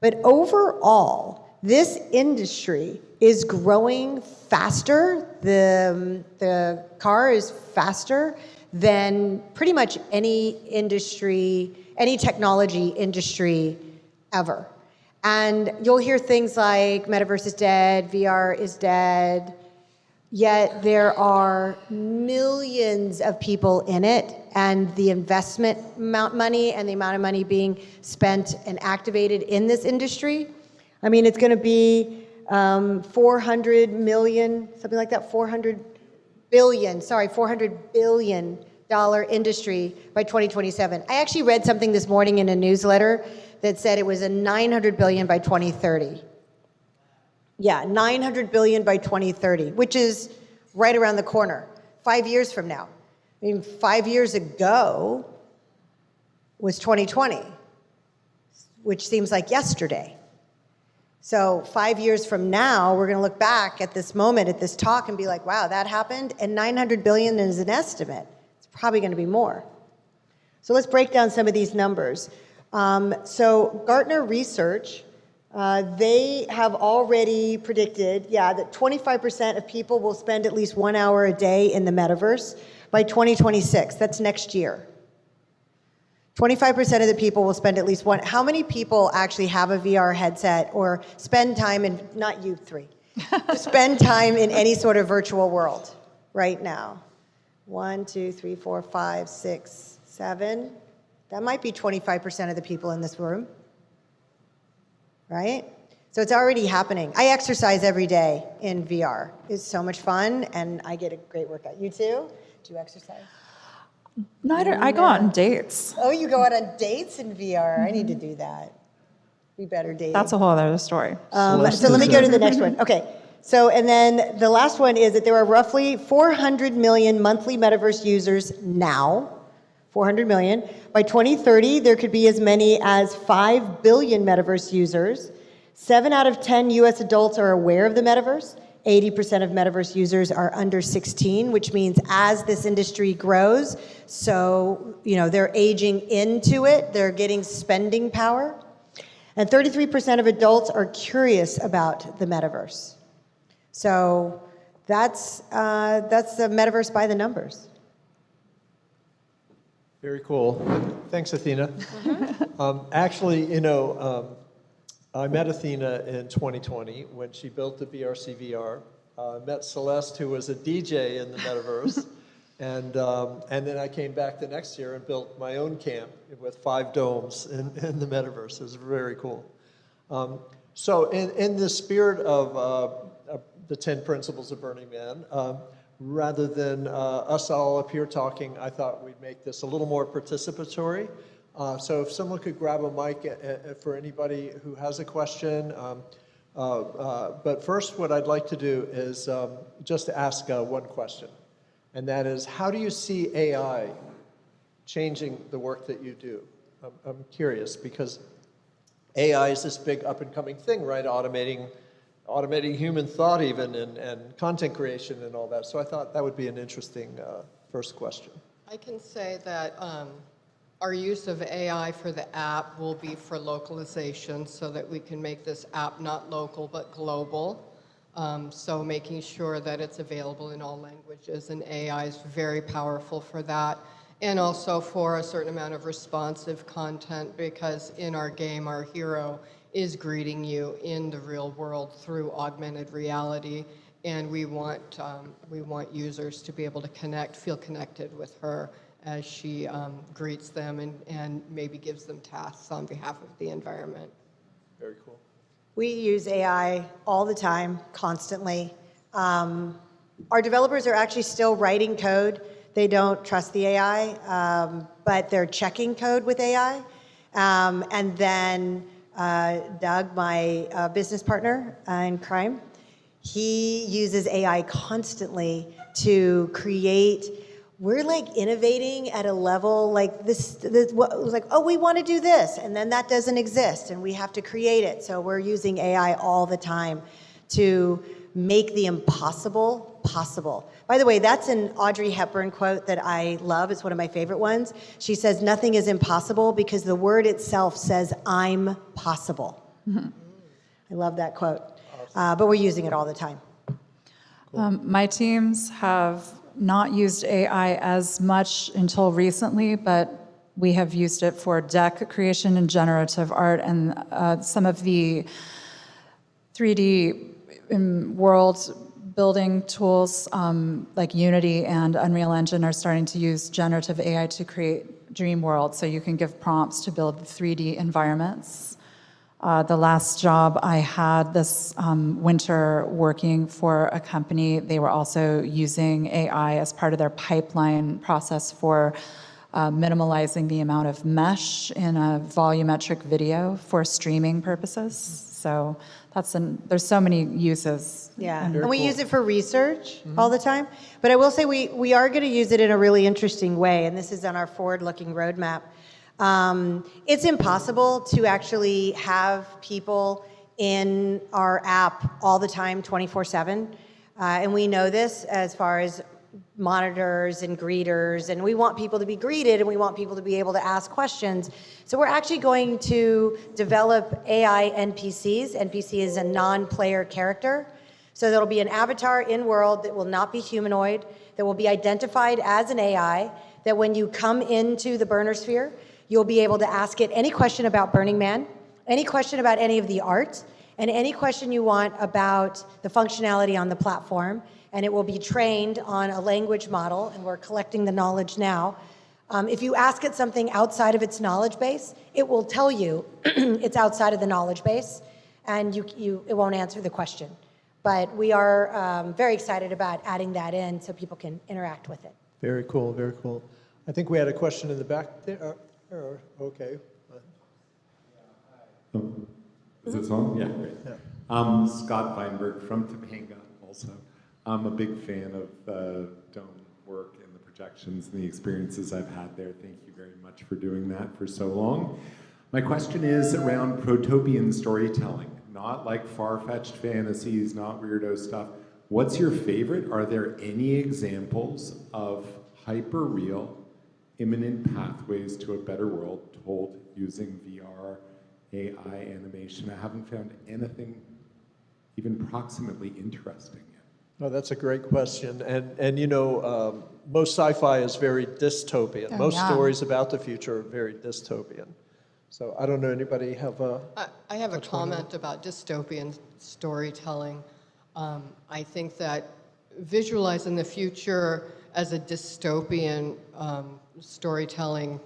But overall, this industry is growing faster. The car is faster than pretty much any industry, any technology industry ever. And you'll hear things like metaverse is dead, VR is dead, yet there are millions of people in it, and the investment amount money and the amount of money being spent and activated in this industry, I mean, it's gonna be 400 million, something like that, 400 billion dollar industry by 2027. I actually read something this morning in a newsletter that said it was a 900 billion by 2030. Yeah, 900 billion by 2030, which is right around the corner, 5 years from now. I mean, 5 years ago was 2020, which seems like yesterday. So 5 years from now, we're gonna look back at this moment, at this talk, and be like, wow, that happened, and 900 billion is an estimate. It's probably gonna be more. So let's break down some of these numbers. So Gartner Research, they have already predicted, that 25% of people will spend at least 1 hour a day in the metaverse by 2026. That's next year. 25% of the people will spend at least one. How many people actually have a VR headset or spend time in, not you three, spend time in any sort of virtual world right now? 1, 2, 3, 4, 5, 6, 7. That might be 25% of the people in this room, right? So it's already happening. I exercise every day in VR. It's so much fun, and I get a great workout. You too? Do you exercise? No, I go out on dates. Oh, you go out on dates in VR? I need to do that. Be better dating. That's a whole other story. So let me go to the next one. Okay. So, and then the last one is that there are roughly 400 million monthly metaverse users now. 400 million. By 2030, there could be as many as 5 billion metaverse users. 7 out of 10 US adults are aware of the metaverse. 80% of metaverse users are under 16, which means as this industry grows, so, they're aging into it, they're getting spending power. And 33% of adults are curious about the metaverse. So that's the metaverse by the numbers. Very cool. Thanks, Athena. Actually, I met Athena in 2020 when she built the BRC VR. Met Celeste, who was a DJ in the metaverse. And then I came back the next year and built my own camp with 5 domes in the metaverse. It was very cool. So in the spirit of the 10 principles of Burning Man, rather than us all up here talking, I thought we'd make this a little more participatory. So if someone could grab a mic for anybody who has a question. But first, what I'd like to do is just ask one question. And that is, how do you see AI changing the work that you do? I'm curious, because AI is this big up-and-coming thing, right? Automating human thought even, and content creation and all that. So I thought that would be an interesting first question. I can say that our use of AI for the app will be for localization so that we can make this app not local but global. So making sure that it's available in all languages, and AI is very powerful for that. And also for a certain amount of responsive content, because in our game, our hero is greeting you in the real world through augmented reality, and we want users to be able to feel connected with her as she greets them and maybe gives them tasks on behalf of the environment. Very cool. We use AI all the time, constantly. Our developers are actually still writing code. They don't trust the AI, but they're checking code with AI. And then Doug, my business partner in crime, he uses AI constantly to create. We're like innovating at a level like this like, oh, we want to do this, and then that doesn't exist, and we have to create it. So we're using AI all the time to make the impossible possible. By the way, that's an Audrey Hepburn quote that I love. It's one of my favorite ones. She says, "Nothing is impossible because the word itself says I'm possible." I love that quote. But we're using it all the time. My teams have not used AI as much until recently, but we have used it for deck creation and generative art, and some of the 3D world building tools like Unity and Unreal Engine are starting to use generative AI to create dream worlds, so you can give prompts to build 3D environments. The last job I had this winter working for a company, they were also using AI as part of their pipeline process for minimalizing the amount of mesh in a volumetric video for streaming purposes. So there's so many uses. Yeah, And and we use it for research all the time. But I will say we are going to use it in a really interesting way, and this is on our forward-looking roadmap. It's impossible to actually have people in our app all the time, 24/7. And we know this as far as monitors and greeters, and we want people to be greeted and we want people to be able to ask questions. So we're actually going to develop AI NPCs. NPC is a non-player character. So there'll be an avatar in world that will not be humanoid, that will be identified as an AI, that when you come into the burner sphere, you'll be able to ask it any question about Burning Man, any question about any of the art, and any question you want about the functionality on the platform. And it will be trained on a language model, and we're collecting the knowledge now. If you ask it something outside of its knowledge base, it will tell you it's outside of the knowledge base, and it won't answer the question. But we are very excited about adding that in so people can interact with it. Very cool, very cool. I think we had a question in the back there. Okay. Is this on? Yeah, great. Yeah. Scott Feinberg from Topanga also. I'm a big fan of the dome work and the projections and the experiences I've had there. Thank you very much for doing that for so long. My question is around protopian storytelling, not like far-fetched fantasies, not weirdo stuff. What's your favorite? Are there any examples of hyper-real, imminent pathways to a better world told using VR, AI animation? I haven't found anything even proximately interesting yet. No, that's a great question. And you know, most sci-fi is very dystopian. Oh, Most yeah. stories about the future are very dystopian. So I don't know, anybody have a... I have a comment about dystopian storytelling. I think that visualizing the future as a dystopian storytelling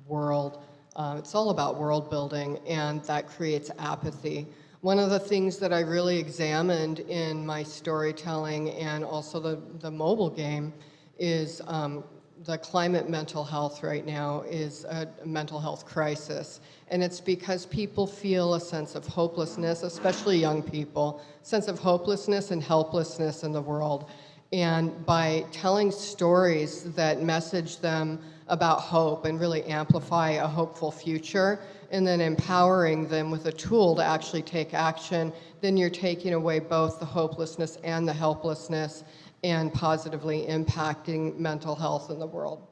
world, it's all about world building, and that creates apathy. One of the things that I really examined in my storytelling and also the mobile game is the climate mental health right now is a mental health crisis. And it's because people feel a sense of hopelessness, especially young people, sense of hopelessness and helplessness in the world. And by telling stories that message them about hope and really amplify a hopeful future, and then empowering them with a tool to actually take action, then you're taking away both the hopelessness and the helplessness and positively impacting mental health in the world.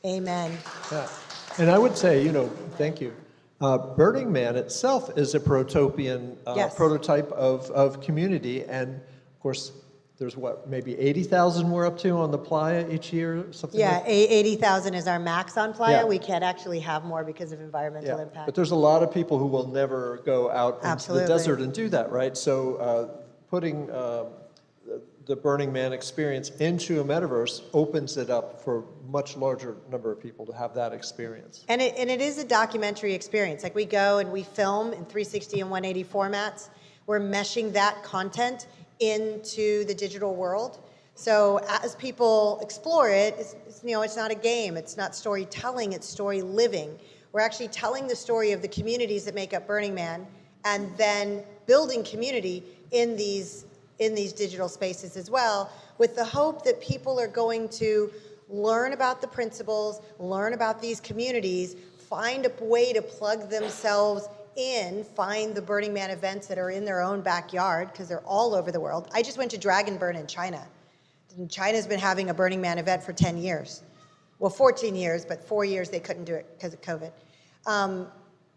Amen. Yeah. And I would say, you know, thank you. Burning Man itself is a protopian Yes. prototype of community. And of course, there's what, maybe 80,000 we're up to on the Playa each year? Something Yeah, like 80,000 is our max on Playa. Yeah. We can't actually have more because of environmental Yeah, impact. but there's a lot of people who will never go out into Absolutely. the desert and do that, right? So putting the Burning Man experience into a metaverse opens it up for a much larger number of people to have that experience. And it is a documentary experience. Like we go and we film in 360 and 180 formats. We're meshing that content into the digital world. So as people explore it, it's not a game, it's not storytelling, it's story living. We're actually telling the story of the communities that make up Burning Man and then building community in these digital spaces as well, with the hope that people are going to learn about the principles, learn about these communities, find a way to plug themselves in, find the Burning Man events that are in their own backyard, because they're all over the world. I just went to Dragon Burn in China. And China's been having a Burning Man event for 10 years. Well, 14 years, but 4 years they couldn't do it because of COVID.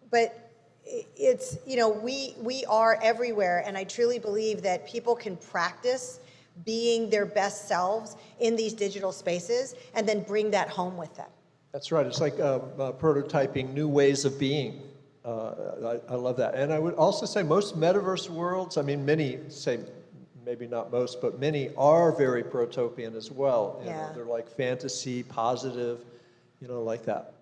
But it's, we are everywhere, and I truly believe that people can practice being their best selves in these digital spaces and then bring that home with them. That's right. It's like prototyping new ways of being. I love that. And I would also say most metaverse worlds, I mean, many say, maybe not most, but many are very protopian as well. Yeah. They're like fantasy, positive, like that.